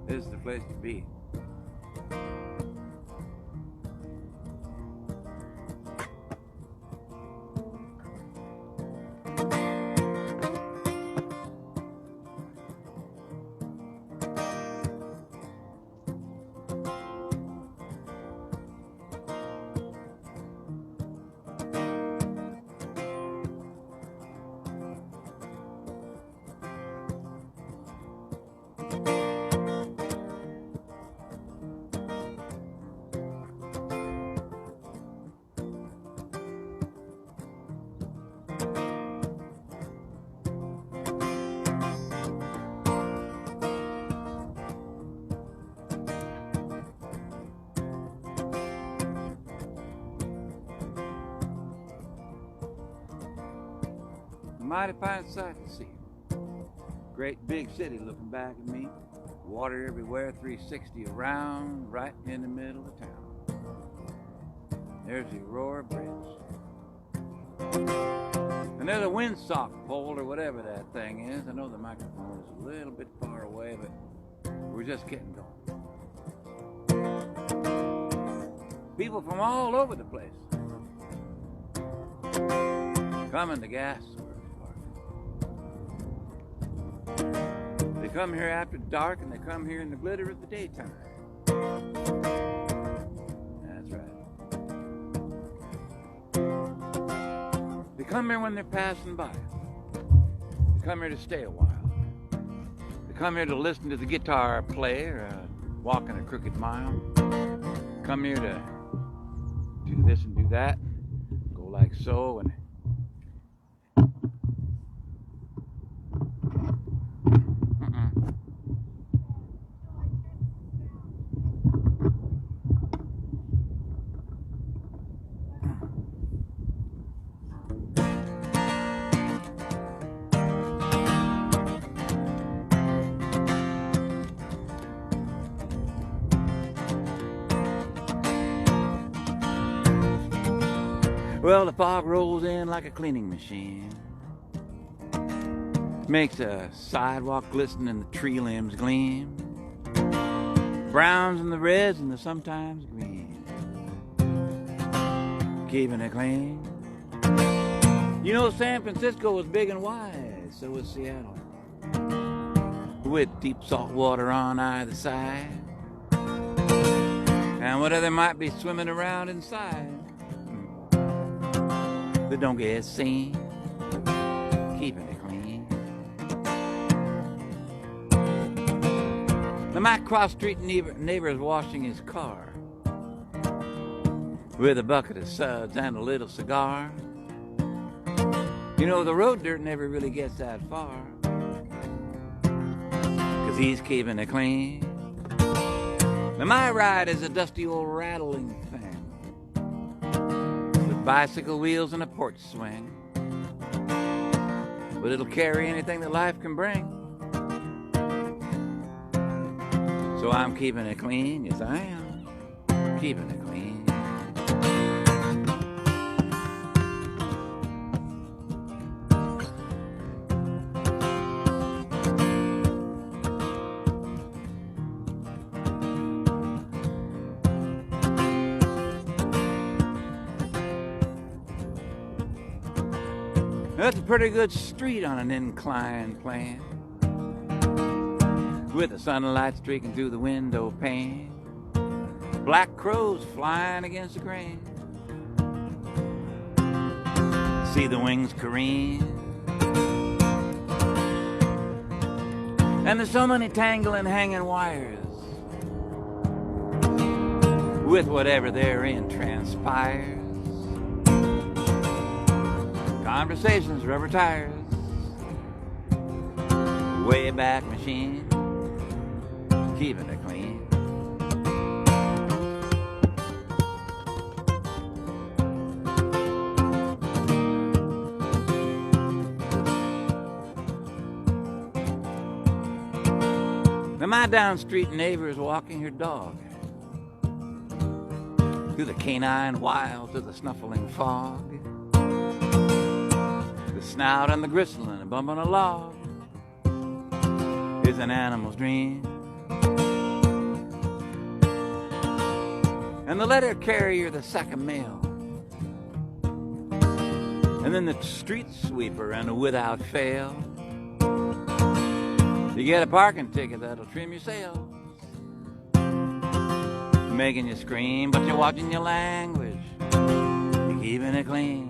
this is the place to be. Mighty fine sight to see. Great big city looking back at me. Water everywhere, 360 around, right in the middle of town. There's the Aurora Bridge. And there's a windsock pole or whatever that thing is. I know the microphone is a little bit far away, but we're just getting going. People from all over the place coming to Gasworks Park. They come here after dark and they come here in the glitter of the daytime. That's right. They come here when they're passing by. They come here to stay a while. They come here to listen to the guitar play or walking a crooked mile. They come here to do this and do that. Go like so and well, the fog rolls in like a cleaning machine. Makes a sidewalk glisten and the tree limbs gleam. Browns and the reds and the sometimes green. Keeping it clean. You know, San Francisco is big and wide, so is Seattle. With deep salt water on either side. And whatever might be swimming around inside. But don't get seen, keeping it clean. The my cross-street neighbor is washing his car with a bucket of suds and a little cigar. You know, the road dirt never really gets that far, 'cause he's keeping it clean. Now my ride is a dusty old rattling thing. Bicycle wheels and a porch swing, but it'll carry anything that life can bring. So I'm keeping it clean, yes I am, keeping it clean. That's a pretty good street on an inclined plane, with the sunlight streaking through the window pane, black crows flying against the grain. See the wings careen, and there's so many tangling hanging wires, with whatever therein transpires. Conversations, rubber tires, way back machine, keeping it clean. Now my down street neighbor is walking her dog through the canine wilds of the snuffling fog. Snout and the gristle and a bump on a log is an animal's dream. and the letter carrier the sack of mail, and then the street sweeper and a without fail. You get a parking ticket that'll trim your sails, making you scream, but you're watching your language, you're keeping it clean.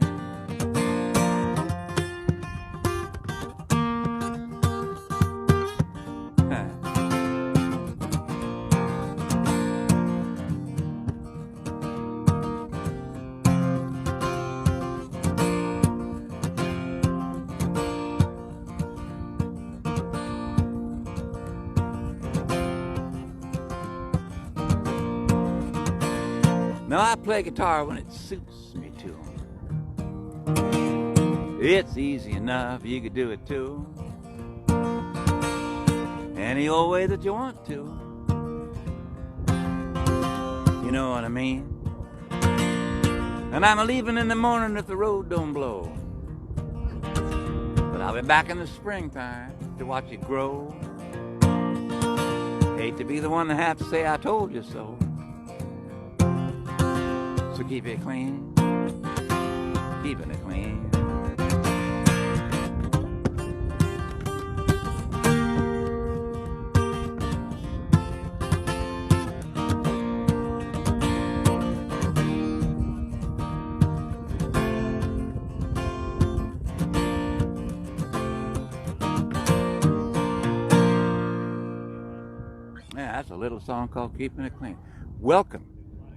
Now I play guitar when it suits me to. It's easy enough, you could do it too, any old way that you want to. You know what I mean? And I'm a-leaving in the morning if the road don't blow, but I'll be back in the springtime to watch it grow. Hate to be the one to have to say I told you so. So keep it clean, keeping it clean. Yeah, that's a little song called Keeping It Clean. Welcome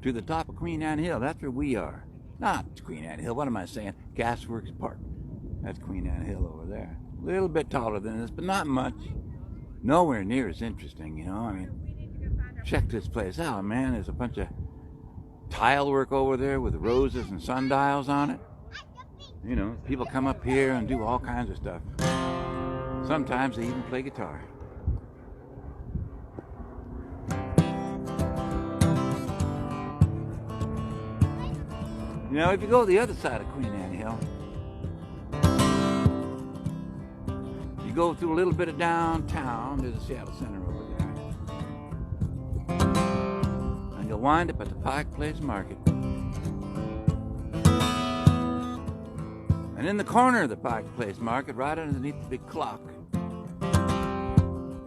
to the top of Queen Anne Hill. That's where we are. Not Queen Anne Hill, what am I saying? Gasworks Park. That's Queen Anne Hill over there. A little bit taller than this, but not much. Nowhere near as interesting, you know. I mean, check this place out, man. There's a bunch of tile work over there with roses and sundials on it. You know, people come up here and do all kinds of stuff. Sometimes they even play guitar. You know, if you go to the other side of Queen Anne Hill, you go through a little bit of downtown, there's a Seattle Center over there, and you'll wind up at the Pike Place Market. And in the corner of the Pike Place Market, right underneath the big clock,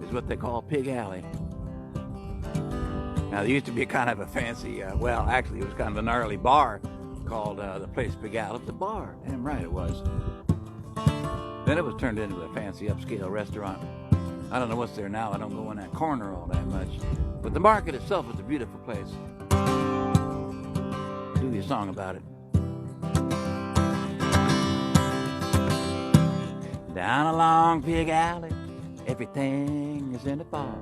is what they call Pig Alley. Now, there used to be kind of a fancy, well, actually, it was kind of a gnarly bar called the place Pig Alley. It was a bar. Damn right it was. Then it was turned into a fancy upscale restaurant. I don't know what's there now. I don't go in that corner all that much. But the market itself is a beautiful place. Do your song about it. Down along Pig Alley, everything is in a bar.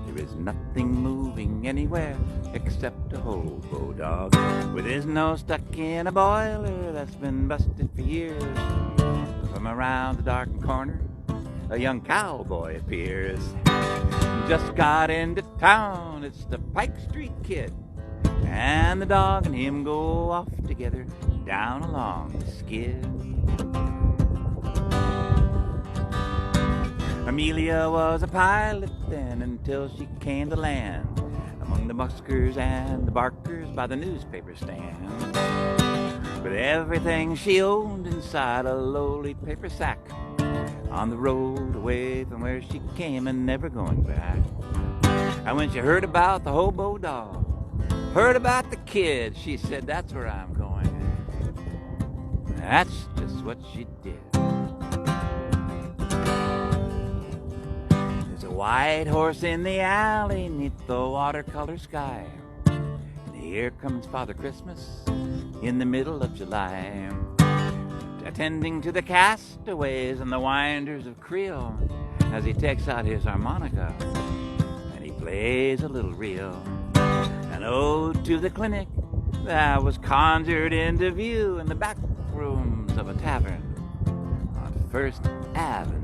There is nothing moving anywhere except a hobo dog with his nose stuck in a boiler that's been busted for years. From around the darkened corner, a young cowboy appears. Just got into town, it's the Pike Street Kid, and the dog and him go off together down along the skid. Amelia was a pilot then until she came to land among the buskers and the barkers by the newspaper stand, with everything she owned inside a lowly paper sack, on the road away from where she came and never going back. And when she heard about the hobo dog, heard about the kid, she said, that's where I'm going. And that's just what she did. There's a white horse in the alley neath the watercolor sky, and here comes Father Christmas in the middle of July, attending to the castaways and the winders of Creole, as he takes out his harmonica and he plays a little reel. An ode to the clinic that was conjured into view in the back rooms of a tavern on First Avenue.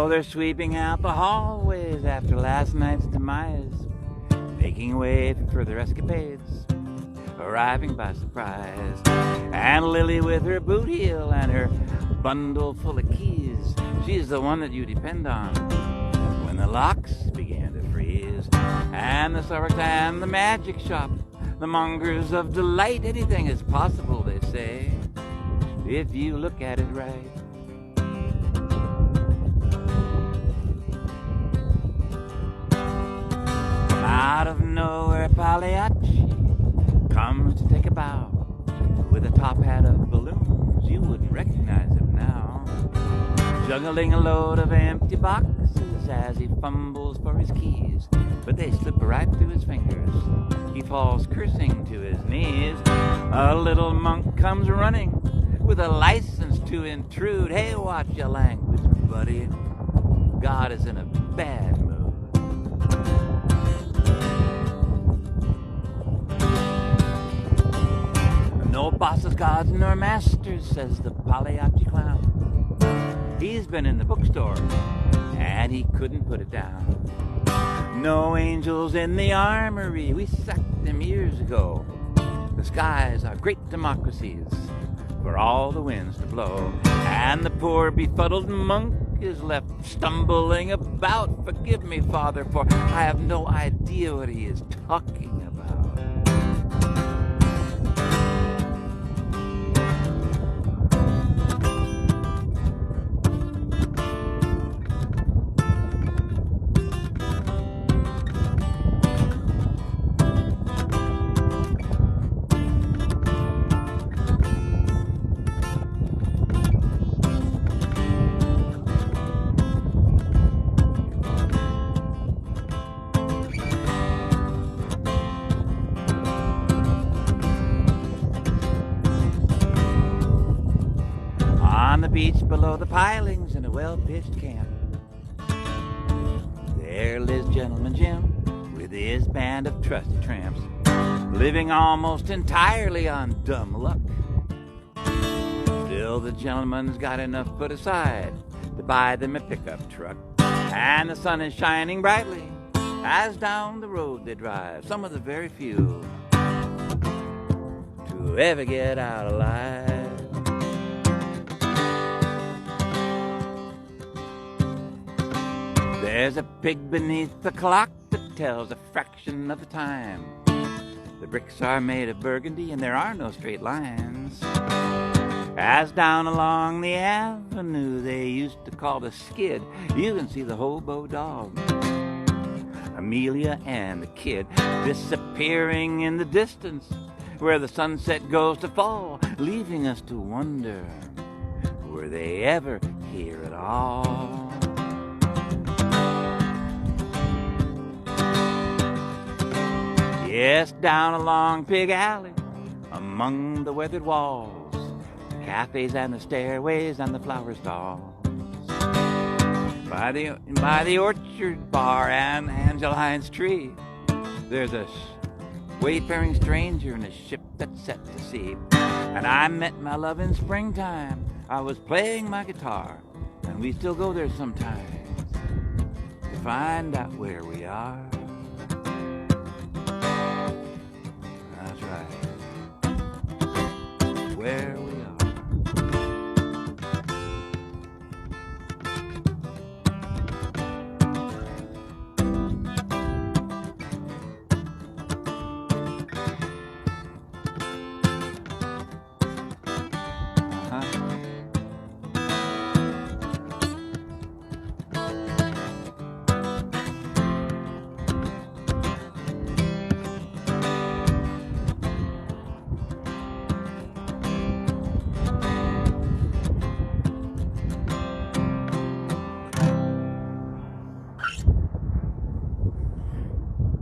Oh, they're sweeping out the hallways after last night's demise, making way for further escapades, arriving by surprise. And Lily with her boot heel and her bundle full of keys, she's the one that you depend on when the locks began to freeze. And the Starbucks and the magic shop, the mongers of delight, anything is possible, they say, if you look at it right. From out of nowhere, Pagliacci comes to take a bow with a top hat of balloons. You wouldn't recognize him now, juggling a load of empty boxes as he fumbles for his keys, but they slip right through his fingers. He falls cursing to his knees. A little monk comes running with a license to intrude. Hey, watch your language, buddy. God is in a bad mood. No bosses, gods, nor masters, says the Pagliacci clown. He's been in the bookstore, and he couldn't put it down. No angels in the armory, we sacked them years ago. The skies are great democracies for all the winds to blow. And the poor befuddled monk is left stumbling about. Forgive me, Father, for I have no idea what he is talking about. On the beach below the pilings in a well-pitched camp, there lives Gentleman Jim with his band of trusty tramps, living almost entirely on dumb luck. Still, the gentleman's got enough put aside to buy them a pickup truck, and the sun is shining brightly as down the road they drive, some of the very few to ever get out alive. There's a pig beneath the clock that tells a fraction of the time. The bricks are made of burgundy and there are no straight lines. As down along the avenue they used to call the skid, you can see the hobo dog, Amelia and the kid, disappearing in the distance where the sunset goes to fall, leaving us to wonder, were they ever here at all? Yes, down along Pig Alley, among the weathered walls, the cafes and the stairways and the flower stalls, by the orchard bar and Angeline's tree, there's a wayfaring stranger in a ship that's set to sea. And I met my love in springtime. I was playing my guitar, and we still go there sometimes to find out where we are. That's right, where we are.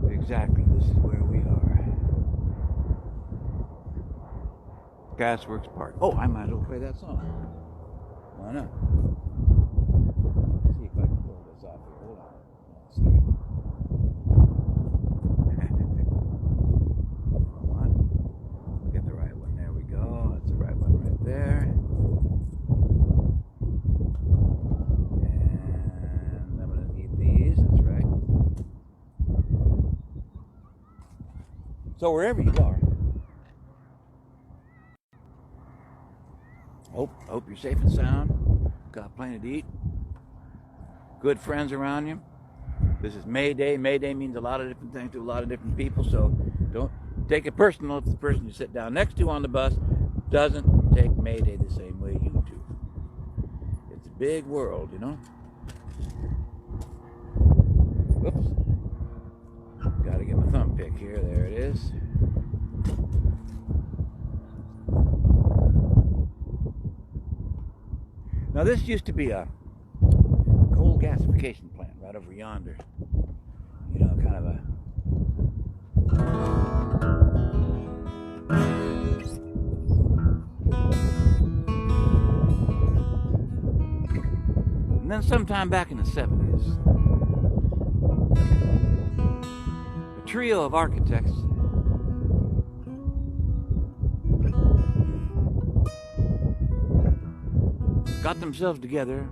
Exactly, this is where we are. Gasworks Park. Oh, I might as well play that song. Why not? Let's see if I can pull this off here. Hold on a second. Hold on. We'll get the right one. There we go. That's the right one right there. And So wherever you are, hope you're safe and sound, got plenty to eat, good friends around you. This is May Day. May Day means a lot of different things to a lot of different people, so don't take it personal if the person you sit down next to on the bus doesn't take May Day the same way you do. It's a big world, you know? Whoops. Gotta get my thumb pick here. There it is. Now this used to be a coal gasification plant right over yonder. You know, kind of a and then sometime back in the 70s, a trio of architects got themselves together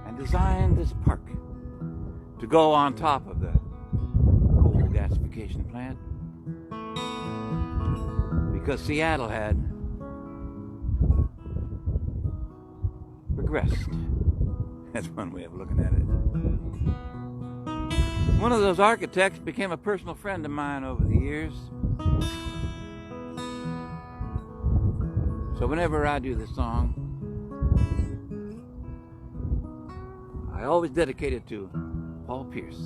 and designed this park to go on top of the coal gasification plant, because Seattle had progressed. That's one way of looking at it. One of those architects became a personal friend of mine over the years. So whenever I do this song, I always dedicate it to Paul Pierce.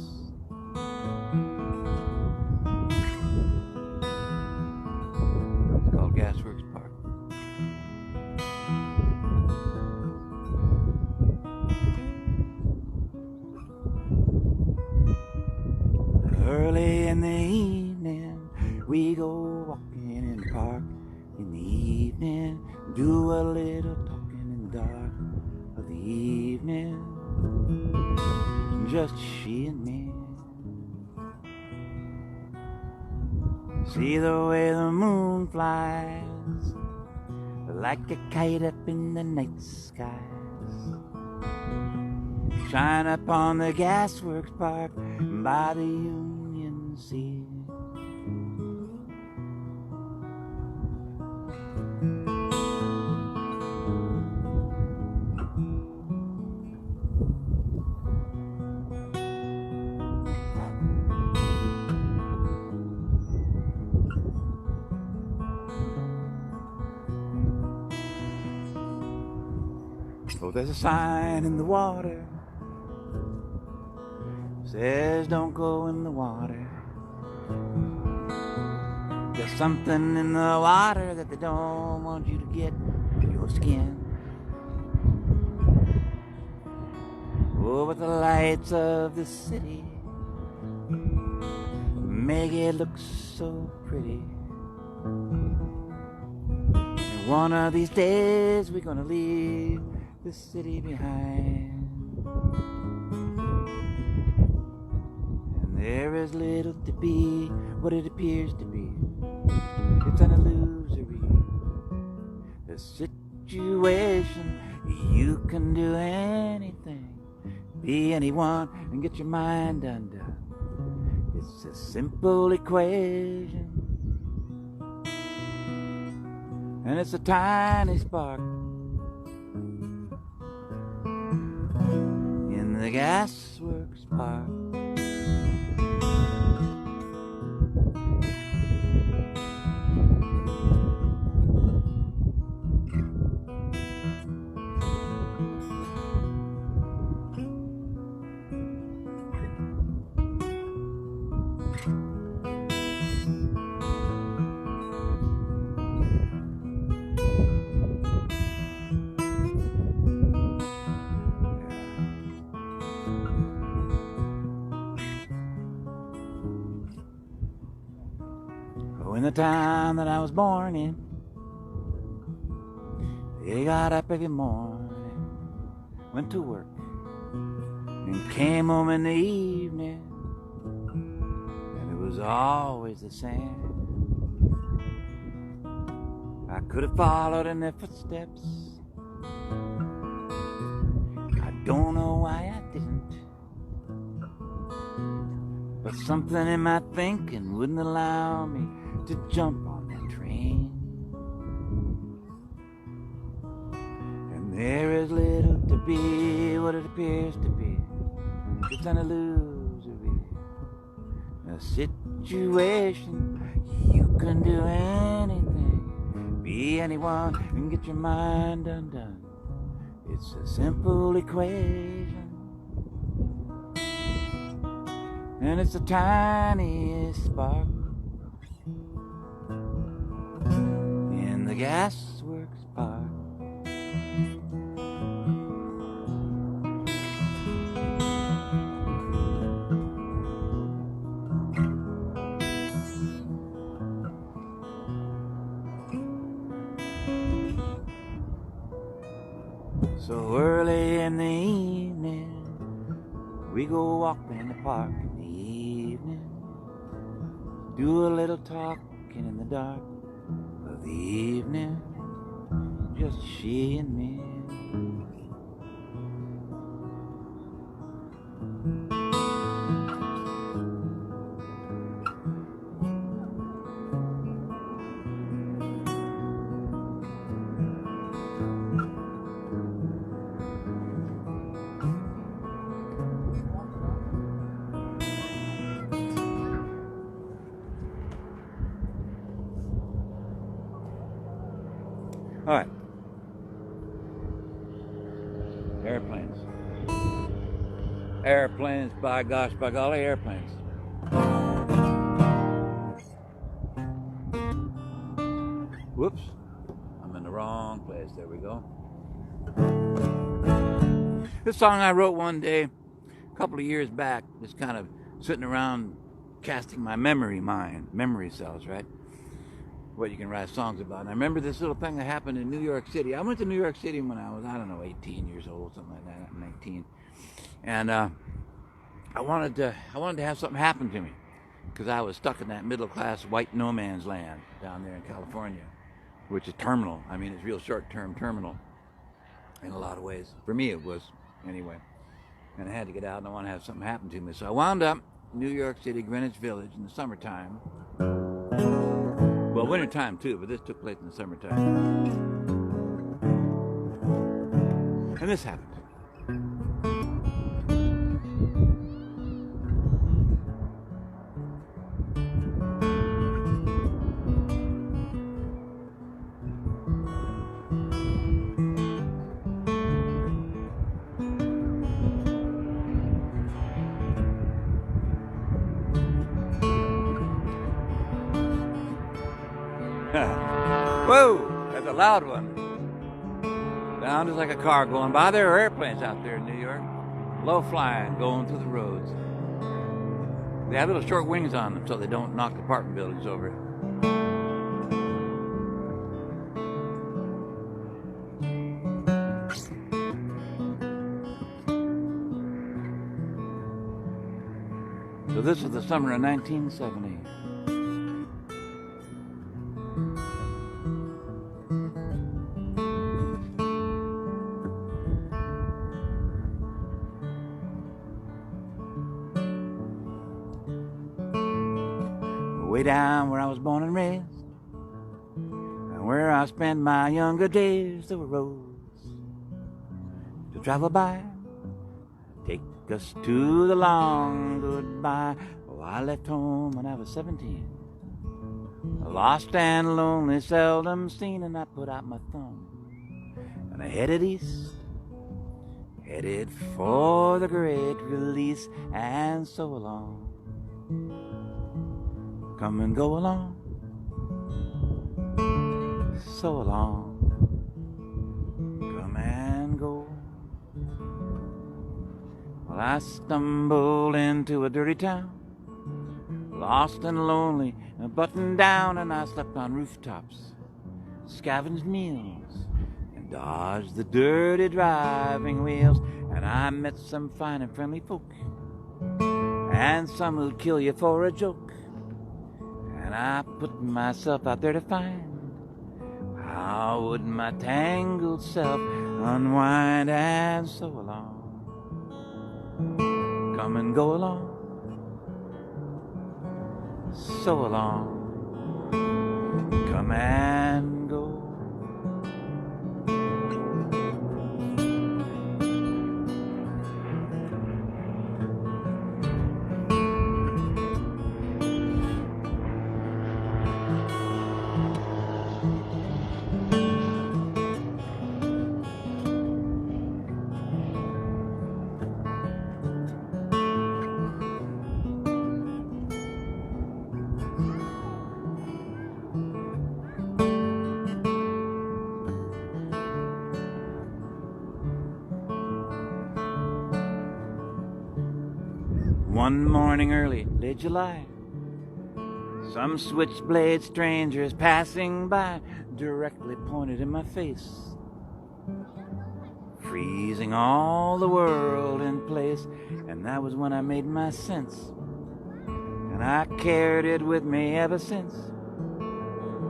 It's called Gasworks Park. Early in the evening, we go walking in the park. In the evening, do a little talking in the dark of the evening. Just she and me. See the way the moon flies like a kite up in the night skies. Shine upon the Gasworks Park by the Union Sea. Oh, there's a sign in the water, says don't go in the water. There's something in the water that they don't want you to get your skin. Oh, but the lights of the city make it look so pretty. And one of these days we're gonna leave the city behind, and there is little to be what it appears to be. It's an illusory situation. You can do anything, be anyone, and get your mind undone. It's a simple equation, and it's a tiny spark in the Gasworks Park. In the town that I was born in, they got up every morning, went to work, and came home in the evening, and it was always the same. I could have followed in their footsteps, I don't know why I didn't, but something in my thinking wouldn't allow me to jump on that train. And there is little to be what it appears to be, just an illusory, a situation. You can do anything, be anyone, and get your mind undone. It's a simple equation, and it's the tiniest spark in the Gasworks Park. So early in the evening, we go walking in the park in the evening, do a little talking in the dark of the evening, just she and me. All right. Airplanes. Airplanes, by gosh, by golly, airplanes. Whoops. I'm in the wrong place. There we go. This song I wrote one day, a couple of years back, just kind of sitting around casting my memory cells, right? What you can write songs about. And I remember this little thing that happened in New York City. I went to New York City when I was, 18 years old, something like that, 19. And I wanted to have something happen to me because I was stuck in that middle-class white no man's land down there in California, which is terminal. I mean, it's real short-term terminal in a lot of ways. For me, it was, anyway. And I had to get out, and I wanted to have something happen to me. So I wound up in New York City, Greenwich Village in the summertime. Well, wintertime too, but this took place in the summertime. And this happened. Whoa, that's a loud one. Sound is like a car going by. There are airplanes out there in New York, low flying, going through the roads. They have little short wings on them so they don't knock apartment buildings over. So this is the summer of 1970. Way down where I was born and raised, and where I spent my younger days, there were roads to travel by, take us to the long goodbye. Oh, I left home when I was 17, lost and lonely, seldom seen, and I put out my thumb, and I headed east, headed for the great release, and so along. Come and go along, so along, come and go. Well, I stumbled into a dirty town, lost and lonely, buttoned down, and I slept on rooftops, scavenged meals, and dodged the dirty driving wheels. And I met some fine and friendly folk, and some who'd kill you for a joke. And I put myself out there to find how would my tangled self unwind, and so along. Come and go along, so long. Come and go. One morning early, late July, some switchblade strangers passing by directly pointed in my face, freezing all the world in place. And that was when I made my sense, and I carried it with me ever since,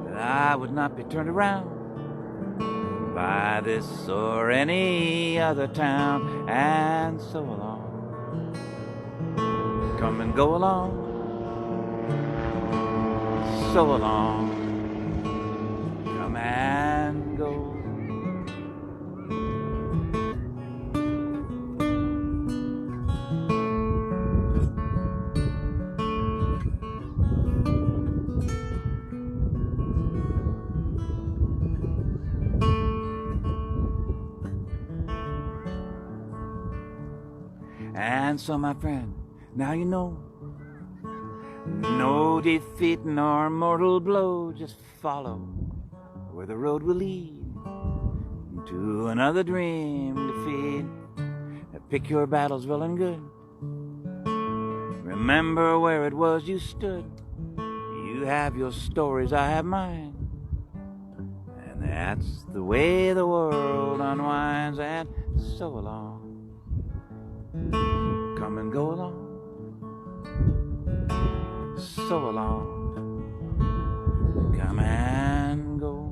that I would not be turned around by this or any other town. And so along, come and go along, so along, come and go. And so, my friend, now you know, no defeat nor mortal blow, just follow where the road will lead to another dream to feed. Pick your battles well and good. Remember where it was you stood. You have your stories, I have mine. And that's the way the world unwinds. And so along, come and go along, so along, come and go.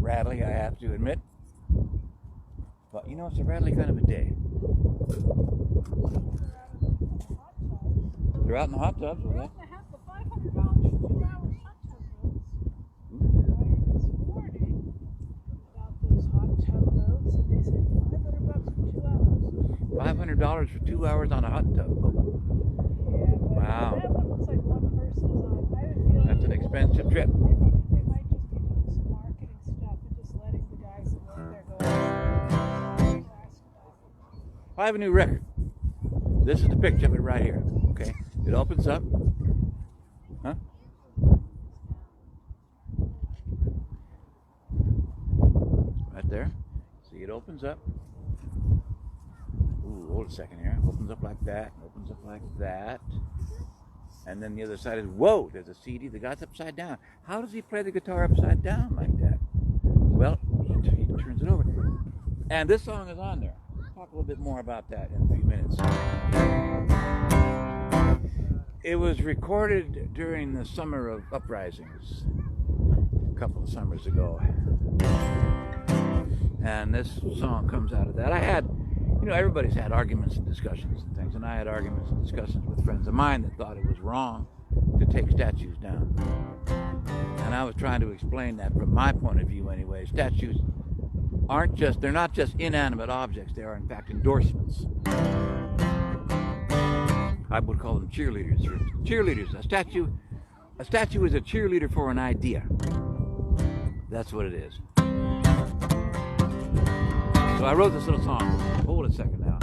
Rattly, I have to admit, but you know, it's a rattly kind of a day. They're out in the hot tubs, They're out in the house for $500 for 2 hours hot tub boats. This morning about those hot tub boats, and they said $500 for 2 hours. $500 for 2 hours on a hot tub boat. Yeah, but wow. That one looks like one person is on. I have a feeling That's an expensive trip. I think they might just be doing some marketing stuff and just letting the guys who work there go. I have a new record. This is the picture of it right here. Okay, it opens up. Huh? Right there. See, it opens up. Ooh, hold a second here. Opens up like that. Opens up like that. And then the other side is, whoa, there's a CD. The guy's upside down. How does he play the guitar upside down like that? Well, he turns it over. And this song is on there. We'll talk a little bit more about that in a few minutes. It was recorded during the summer of uprisings a couple of summers ago. And this song comes out of that. I had, you know, everybody's had arguments and discussions and things, and I had arguments and discussions with friends of mine that thought it was wrong to take statues down. And I was trying to explain that from my point of view anyway. Statues aren't just, they're not just inanimate objects, they are in fact endorsements. I would call them cheerleaders. Cheerleaders, a statue is a cheerleader for an idea. That's what it is. So I wrote this little song. Hold it a second now.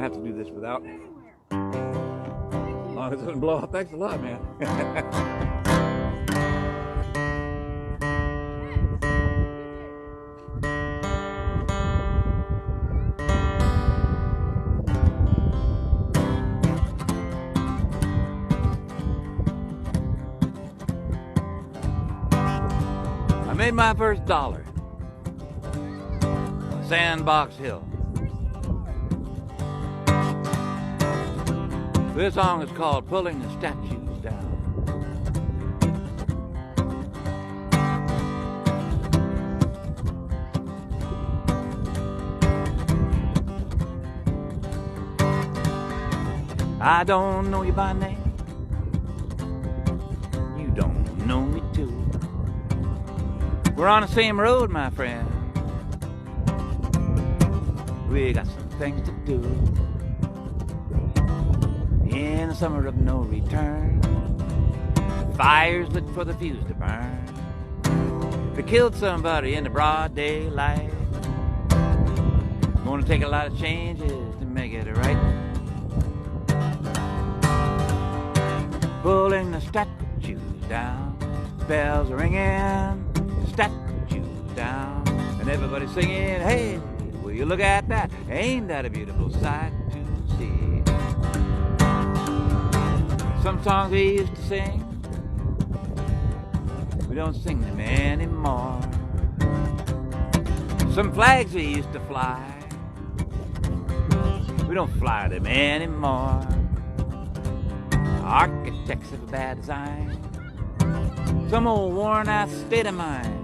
have to do this without. As long as it doesn't blow off. Thanks a lot, man. I made my first dollar. Sandbox Hill. This song is called Pulling the Statues Down. I don't know you by name. You don't know me too. We're on the same road, my friend. We got some things to do. In the summer of no return, fires lit for the fuse to burn. They killed somebody in the broad daylight. Gonna take a lot of changes to make it right. Pulling the statues down, bells are ringing, statues down, and everybody singing, hey, will you look at that? Ain't that a beautiful sight to see? Some songs we used to sing, we don't sing them anymore. Some flags we used to fly, we don't fly them anymore. Architects of a bad design, some old worn out state of mind.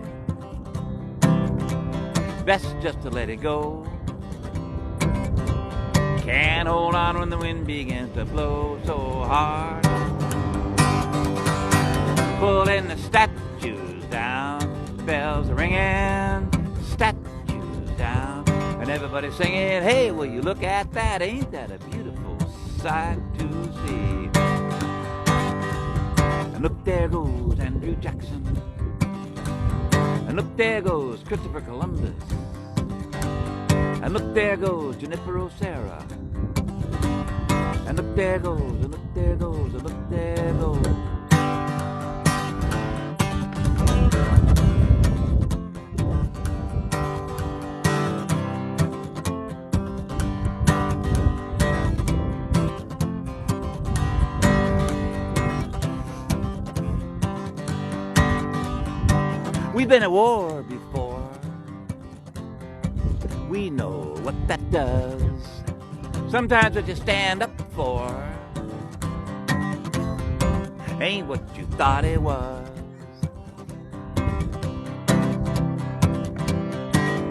Best just to let it go. Can't hold on when the wind begins to blow so hard. Pulling the statues down, bells are ringing, statues down, and everybody singing, hey, will you look at that? Ain't that a beautiful sight to see? And look, there goes Andrew Jackson, and look, there goes Christopher Columbus, and look, there goes Junipero Serra, and look, there goes, and look, there goes, and look, there goes. We've been at war before. We know what that does. Sometimes what you stand up for ain't what you thought it was.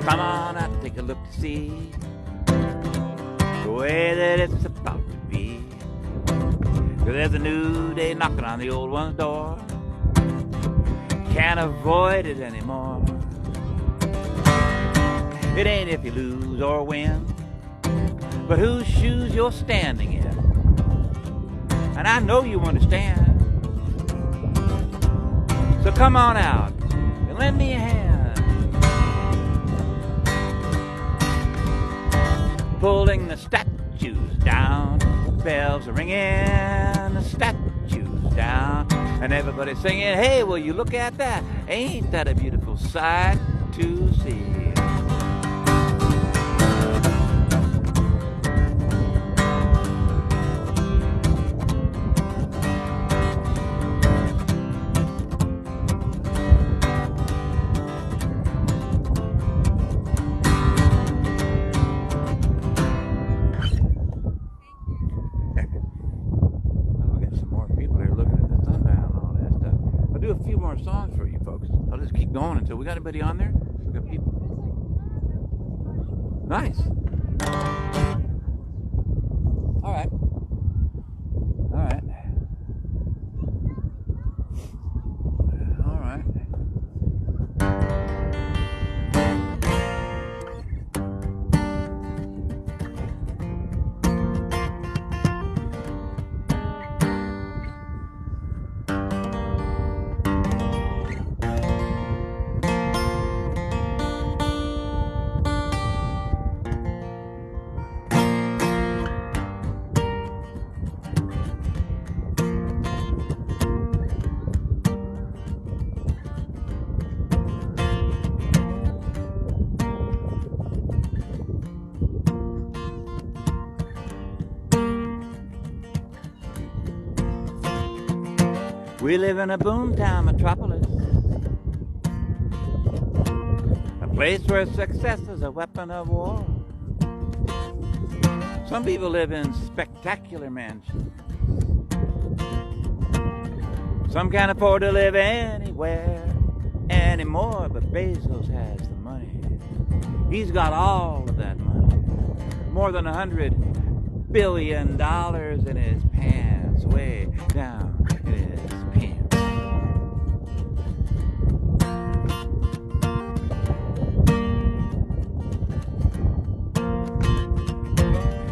Come on out, take a look to see the way that it's about to be. 'Cause there's a new day knocking on the old one's door. Can't avoid it anymore. It ain't if you lose or win, but whose shoes you're standing in. And I know you understand. So come on out and lend me a hand. Pulling the statues down, bells are ringing, the statues down, and everybody singing, hey, will you look at that? Ain't that a beautiful sight to see? Songs for you folks. I'll just keep going until we got anybody on there. We got people. Nice. All right. All right. All right. We live in a boomtown metropolis, a place where success is a weapon of war. Some people live in spectacular mansions. Some can't afford to live anywhere anymore, but Bezos has the money. He's got all of that money. More than $100 billion in his pants, way down in his pants.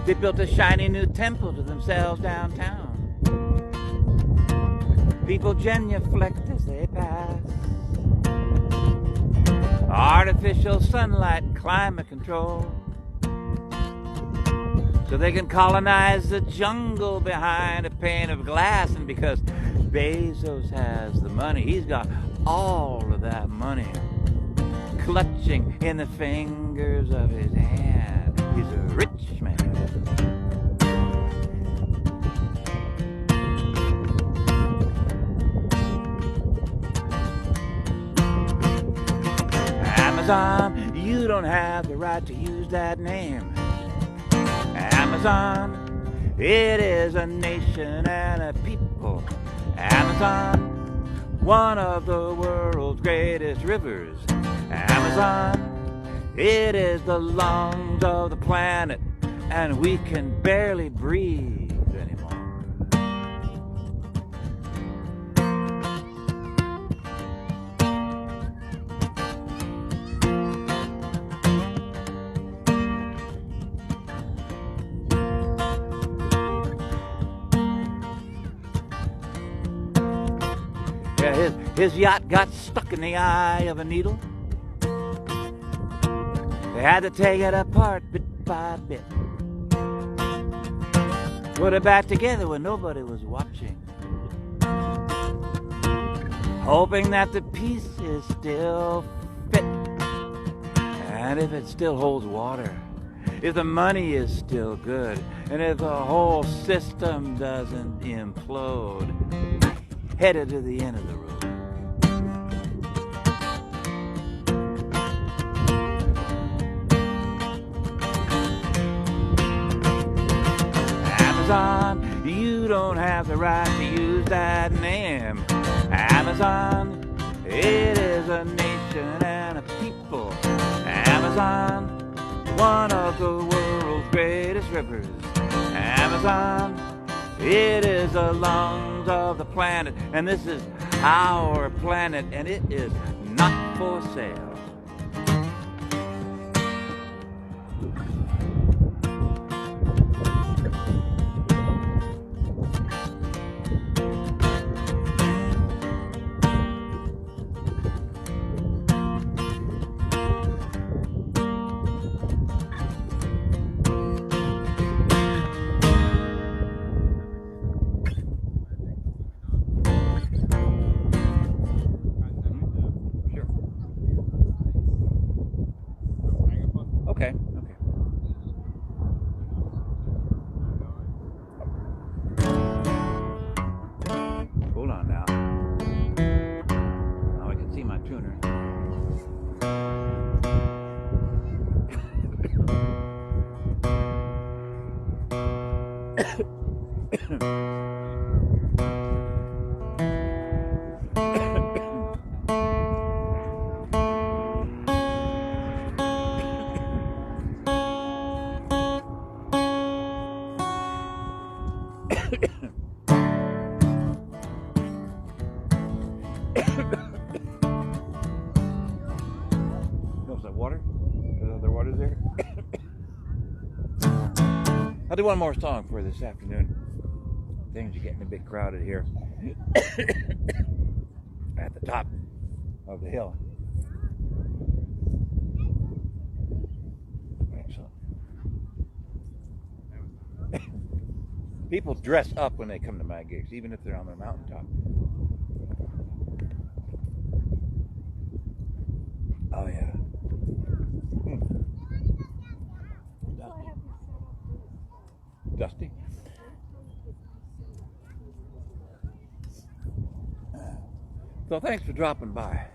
They built a shiny new temple to themselves downtown. People genuflect as they pass. Artificial sunlight and climate control, so they can colonize the jungle behind a pane of glass. And because Bezos has the money, he's got all of that money clutching in the fingers of his hand. He's a rich man. Amazon, you don't have the right to use that name. Amazon, it is a nation and a people. Amazon, one of the world's greatest rivers. Amazon, it is the lungs of the planet, and we can barely breathe anymore. His yacht got stuck in the eye of a needle. They had to take it apart bit by bit, put it back together when nobody was watching, hoping that the piece is still fit, and if it still holds water, if the money is still good, and if the whole system doesn't implode, headed to the end of the road. Amazon, you don't have the right to use that name. Amazon, it is a nation and a people. Amazon, one of the world's greatest rivers. Amazon, it is the lungs of the planet, and this is our planet, and it is not for sale. Okay. Hold on now. Now I can see my tuner. Is that water? Is there water there? I'll do one more song for this afternoon. Things are getting a bit crowded here at the top of the hill. Excellent. People dress up when they come to my gigs, even if they're on their mountaintop. Oh yeah. Dusty. So thanks for dropping by.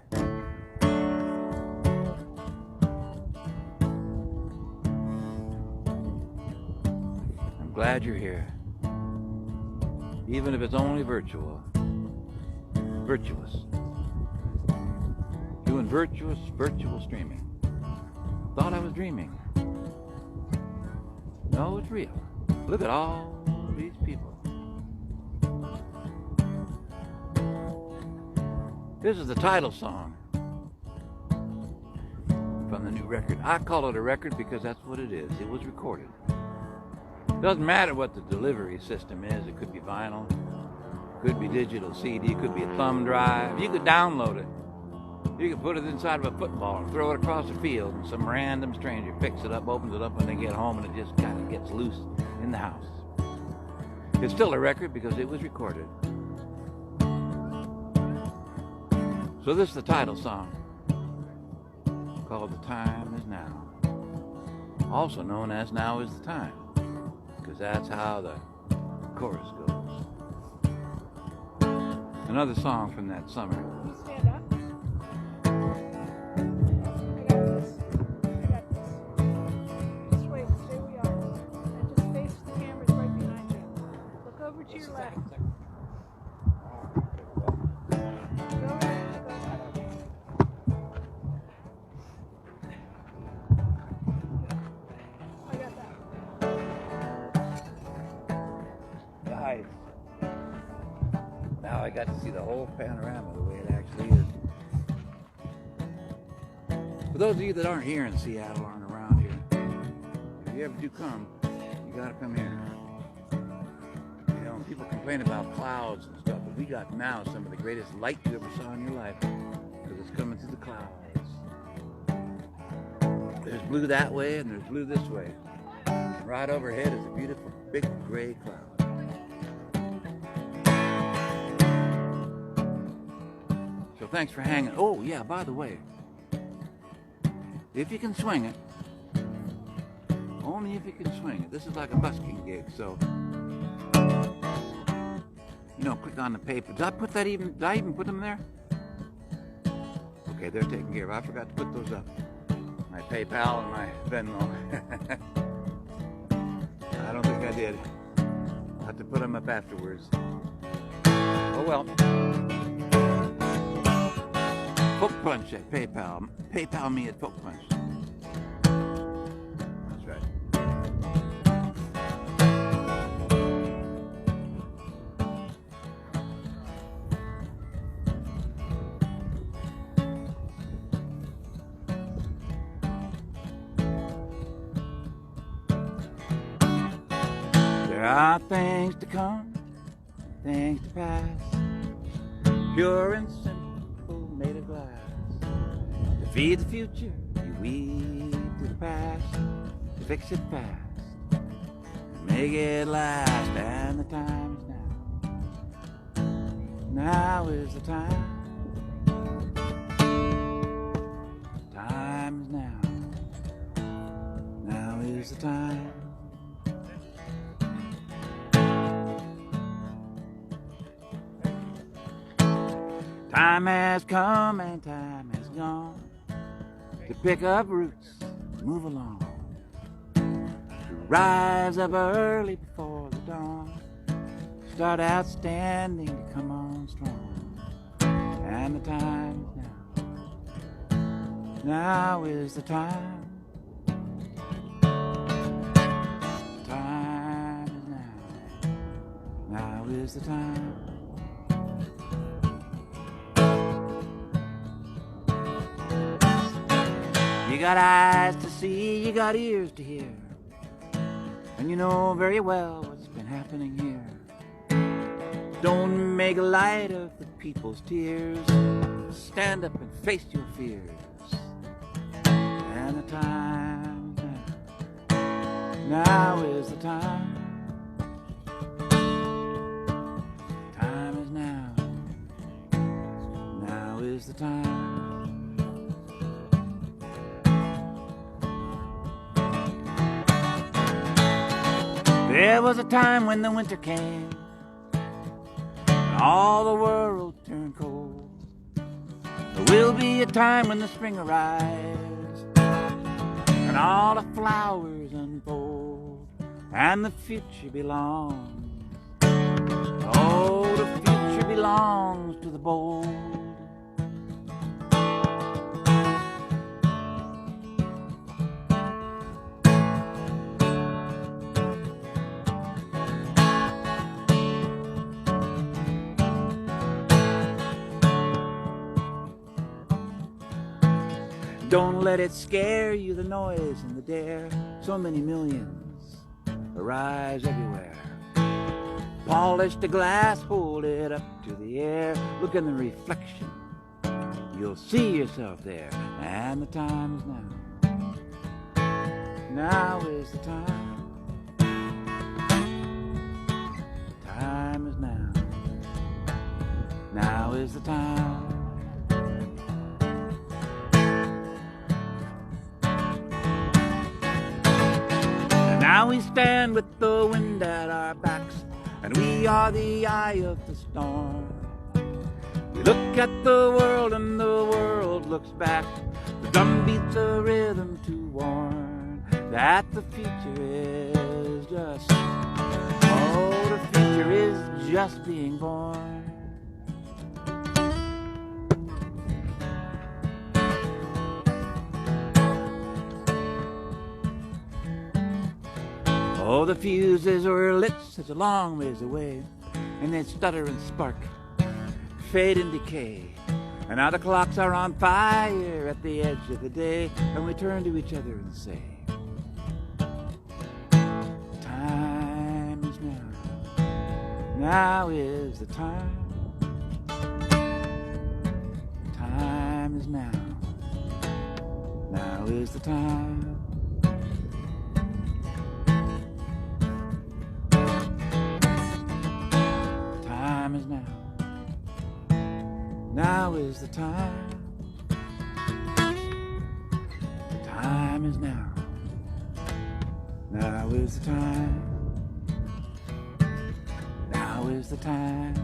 I'm glad you're here. Even if it's only virtuous. Doing virtual streaming. Thought I was dreaming. No, it's real. Look at all these people. This is the title song from the new record. I call it a record because that's what it is. It was recorded. Doesn't matter what the delivery system is. It could be vinyl, could be digital CD, could be a thumb drive. You could download it. You could put it inside of a football and throw it across the field, and some random stranger picks it up, opens it up when they get home, and it just kind of gets loose in the house. It's still a record because it was recorded. So this is the title song, called The Time Is Now, also known as Now Is the Time, because that's how the chorus goes. Another song from that summer. Stand up. I got this. Just wait, stay where you are. And just face the cameras right behind you. Look over to your left. Now I got to see the whole panorama the way it actually is. For those of you that aren't here in Seattle, aren't around here, if you ever do come, you gotta come here. You know, people complain about clouds and stuff, but we got now some of the greatest light you ever saw in your life, because it's coming through the clouds. There's blue that way and there's blue this way. And right overhead is a beautiful big gray cloud. So thanks for hanging. Oh yeah, by the way, if you can swing it, only if you can swing it. This is like a busking gig, so you know, click on the paper. Did I even put them there? Okay, they're taken care of. I forgot to put those up. My PayPal and my Venmo. I don't think I did. I'll have to put them up afterwards. Oh well. Folk Punch at PayPal. PayPal me at Folk Punch. That's right. There are things to come, things to pass, pure and simple, made of glass. To feed the future, you weed to the past, to fix it fast, to make it last, and the time is now. Now is the time. Time is now. Now is the time. Time has come and time has gone to pick up roots, move along, to rise up early before the dawn, start out standing to come on strong, and the time is now. Now is the time. Time is now. Now is the time. You got eyes to see, you got ears to hear, and you know very well what's been happening here. Don't make light of the people's tears, stand up and face your fears, and the time is now. Now is the time. Time is now. Now is the time. There was a time when the winter came, and all the world turned cold. There will be a time when the spring arrives and all the flowers unfold and the future belongs. Oh, the future belongs to the bold. Don't let it scare you, the noise and the dare. So many millions arise everywhere. Polish the glass, hold it up to the air. Look in the reflection, you'll see yourself there. And the time is now. Now is the time. Time is now. Now is the time. Now we stand with the wind at our backs, and we are the eye of the storm. We look at the world and the world looks back. The drum beats a rhythm to warn that the future is just, oh, the future is just being born. Oh, the fuses were lit such a long ways away, and they stutter and spark, fade and decay. And now the clocks are on fire at the edge of the day, and we turn to each other and say, time is now. Now is the time. Time is now. Now is the time. Time is now. Now is the time. Time is now. Now is the time. Now is the time.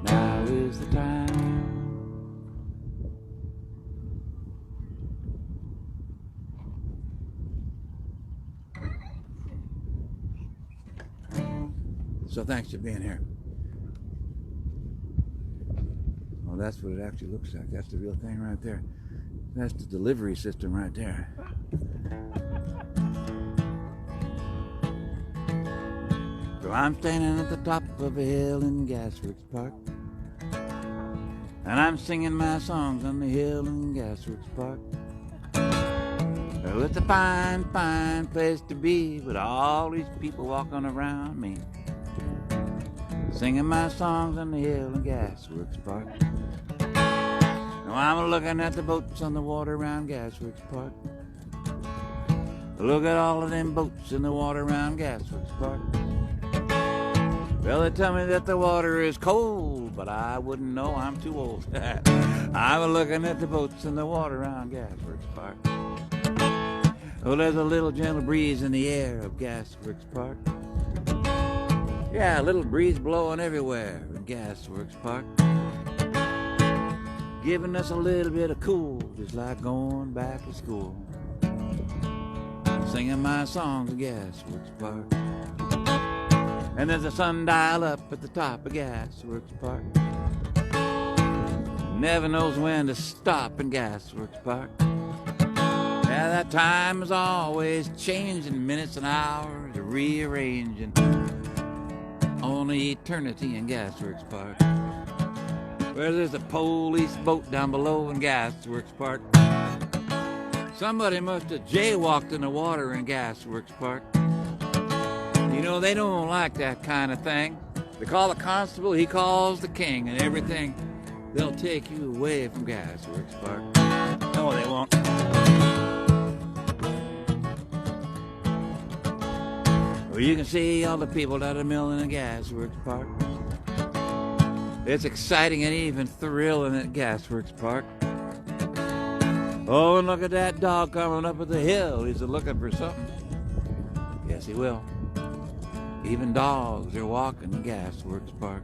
Now is the time. So thanks for being here. Well, that's what it actually looks like. That's the real thing right there. That's the delivery system right there. So I'm standing at the top of a hill in Gasworks Park, and I'm singing my songs on the hill in Gasworks Park. Oh, it's a fine, fine place to be with all these people walking around me, singing my songs on the hill in Gasworks Park. Now I'm looking at the boats on the water around Gasworks Park. Look at all of them boats in the water around Gasworks Park. Well, they tell me that the water is cold, but I wouldn't know, I'm too old. I'm looking at the boats in the water around Gasworks Park. Oh, there's a little gentle breeze in the air of Gasworks Park. Yeah, a little breeze blowing everywhere in Gasworks Park, giving us a little bit of cool, just like going back to school, singing my songs in Gasworks Park. And there's a sundial up at the top of Gasworks Park. Never knows when to stop in Gasworks Park. Yeah, that time is always changing, minutes and hours rearranging. Only eternity in Gasworks Park, where there's a police boat down below in Gasworks Park. Somebody must have jaywalked in the water in Gasworks Park. You know, they don't like that kind of thing. They call the constable, he calls the king, and everything. They'll take you away from Gasworks Park. No, they won't. Well, you can see all the people that are milling in Gasworks Park. It's exciting and even thrilling at Gasworks Park. Oh, and look at that dog coming up at the hill. He's looking for something. Yes, he will. Even dogs are walking in Gasworks Park.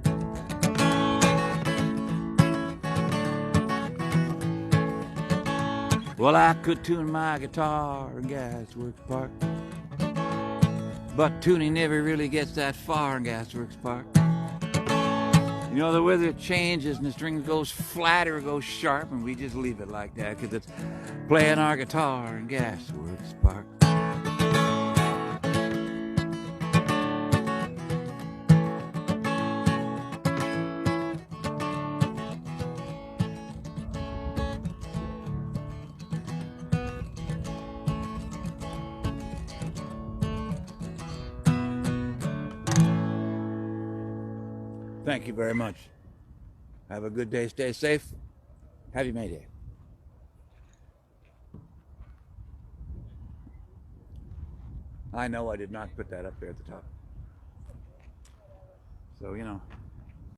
Well, I could tune my guitar in Gasworks Park, but tuning never really gets that far in Gasworks Park. You know, the weather changes and the string goes flat or goes sharp, and we just leave it like that because it's playing our guitar in Gasworks Park. Thank you very much. Have a good day. Stay safe. Happy May Day. I know I did not put that up there at the top. So, you know.